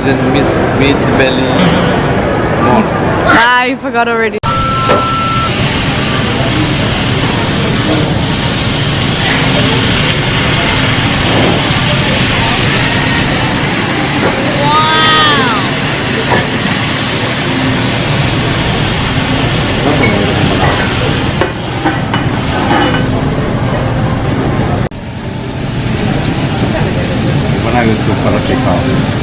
is in mid belly more. Ah, you forgot already. When I was to karate class.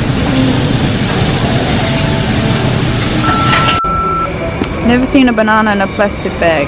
Never seen a banana in a plastic bag.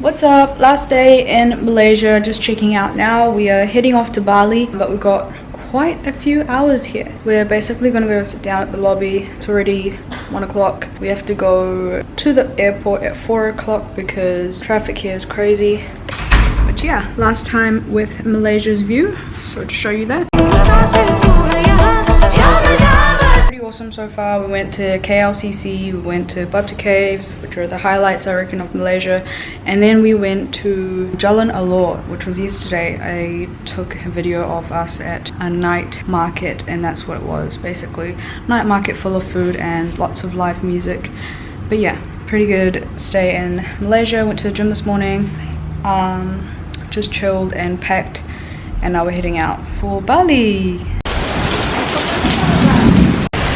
What's up? Last day in Malaysia, just checking out now. We are heading off to Bali, but we've got quite a few hours here. We're basically gonna go sit down at the lobby. It's already 1 o'clock. We have to go to the airport at 4 o'clock because traffic here is crazy. But yeah, last time with Malaysia's view, so to show you that. Pretty awesome so far. We went to KLCC, we went to Batu Caves, which are the highlights I reckon of Malaysia, and then we went to Jalan Alor, which was yesterday. I took a video of us at a night market, and that's what it was basically. Night market full of food and lots of live music. But yeah, pretty good stay in Malaysia. Went to the gym this morning, just chilled and packed, and now we're heading out for Bali.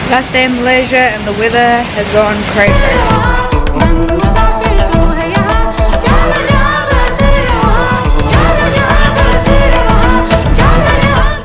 Last day in Malaysia and the weather has gone crazy.